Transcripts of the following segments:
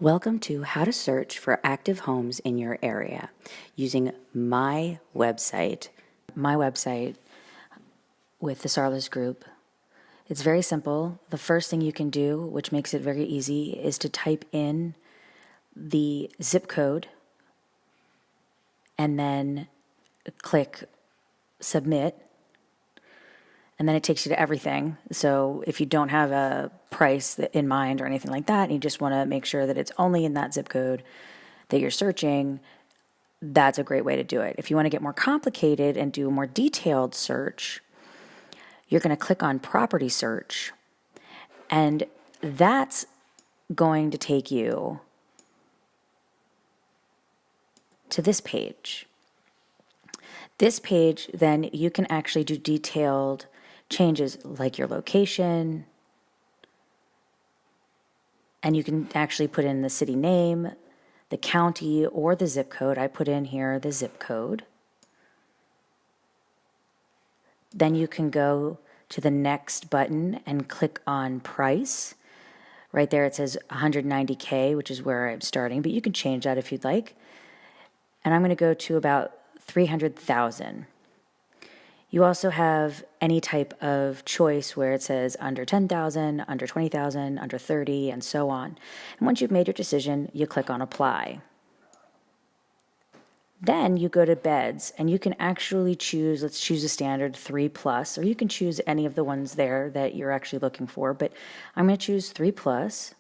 Welcome to How to Search for Active Homes in Your Area using my website with the Sarlis Group. It's very simple. The first thing you can do, which makes it very easy, is to type in the zip code and then click Submit. And then it takes you to everything. So if you don't have a price in mind or anything like that, and you just want to make sure that it's only in that zip code that you're searching, that's a great way to do it. If you want to get more complicated and do a more detailed search, you're going to click on Property Search. And that's going to take you to this page. This page, then you can actually do detailed changes like your location, and you can actually put in the city name, the county, or the zip code. I put in here the zip code. Then you can go to the next button and click on price. Right there it says 190K, which is where I'm starting, but you can change that if you'd like. And I'm going to go to about 300,000. You also have any type of choice where it says under 10,000, under 20,000, under 30, and so on. And once you've made your decision, you click on Apply. Then you go to beds, and you can actually choose, let's choose a standard 3+, or you can choose any of the ones there that you're actually looking for, but I'm going to choose 3+.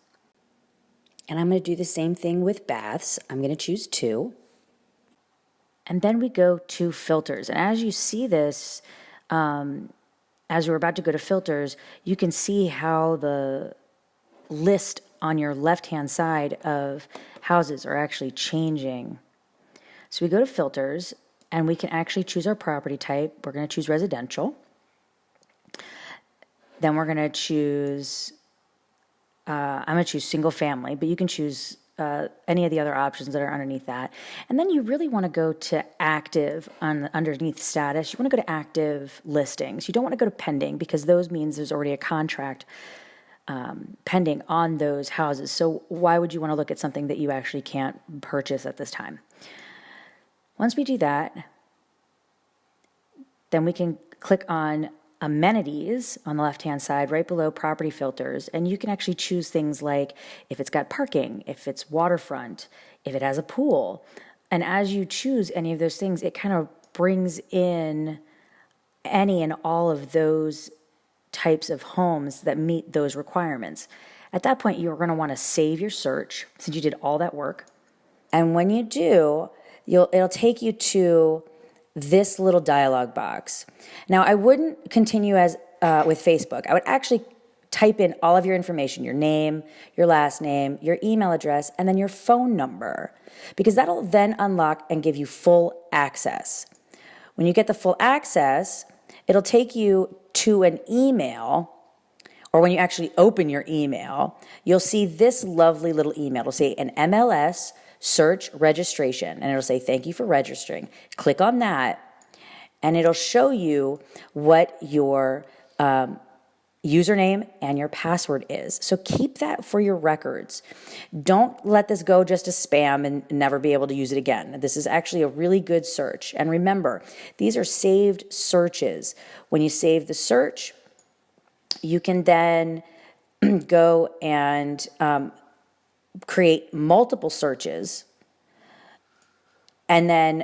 And I'm going to do the same thing with baths. I'm going to choose 2. And then we go to filters. And as you see this, as we're about to go to filters, you can see how the list on your left-hand side of houses are actually changing. So we go to filters, and we can actually choose our property type. We're going to choose residential. Then we're going to choose, I'm going to choose single family, but you can choose any of the other options that are underneath that. And then you really want to go to active underneath status. You want to go to active listings. You don't want to go to pending, because those means there's already a contract pending on those houses. So why would you want to look at something that you actually can't purchase at this time? Once we do that, then we can click on amenities on the left-hand side right below property filters, and you can actually choose things like if it's got parking, if it's waterfront, if it has a pool. And as you choose any of those things, it kind of brings in any and all of those types of homes that meet those requirements. At that point, you're going to want to save your search since you did all that work. And when you do, it'll take you to this little dialog box. Now, I wouldn't continue as with Facebook. I would actually type in all of your information, your name, your last name, your email address, and then your phone number, because that'll then unlock and give you full access. When you get the full access, it'll take you to an email, or when you actually open your email, you'll see this lovely little email. It'll say an MLS search registration, and it'll say thank you for registering. Click on that, and it'll show you what your username and your password is. So keep that for your records. Don't let this go just as spam and never be able to use it again. This is actually a really good search. And remember, these are saved searches. When you save the search, you can then go and create multiple searches, and then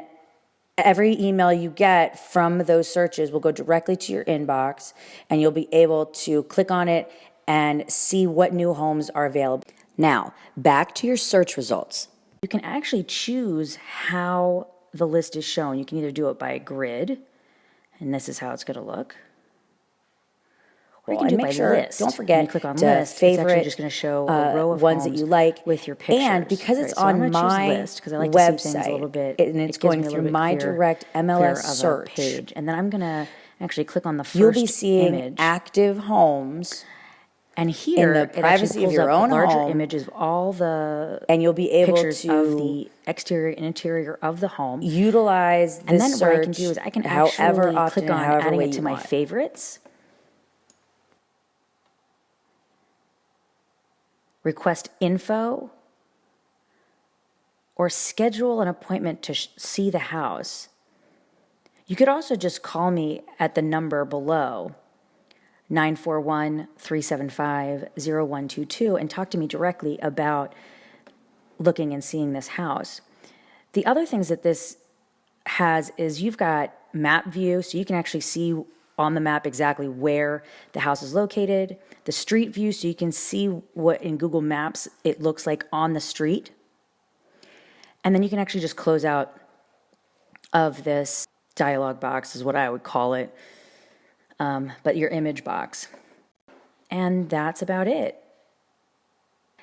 every email you get from those searches will go directly to your inbox, and you'll be able to click on it and see what new homes are available. Now, back to your search results. You can actually choose how the list is shown. You can either do it by grid, and this is how it's going to look. Or you can do it by list. Don't forget when you click on to list, favorite. It's actually just going to show a row of ones that you like with your pictures. And because it's right, so on my list, I like website, to see things a little bit, and it's going through my direct MLS search page, and then I'm going to actually click on the first you'll be seeing image. active homes. And here, in the privacy of your own larger home, images of all the and you'll be able pictures to of the exterior and interior of the home. Utilize this and then search what I can do is I can however actually often click on however adding way it to you my want. favorites. Request info. or schedule an appointment to see the house, you could also just call me at the number below, 941-375-0122, and talk to me directly about looking and seeing this house. The other things that this has is you've got map view, so you can actually see on the map exactly where the house is located, the street view, so you can see what in Google Maps it looks like on the street. And then you can actually just close out of this dialog box is what I would call it, but your image box. And that's about it.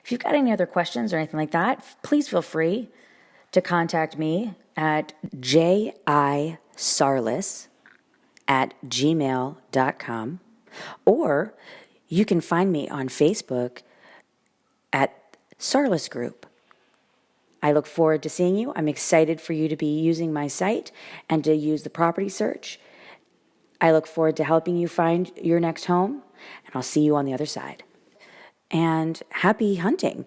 If you've got any other questions or anything like that, please feel free to contact me at jisarlis@gmail.com, or you can find me on Facebook at Sarlis Group. I look forward to seeing you. I'm excited for you to be using my site and to use the property search. I look forward to helping you find your next home, and I'll see you on the other side. And happy hunting.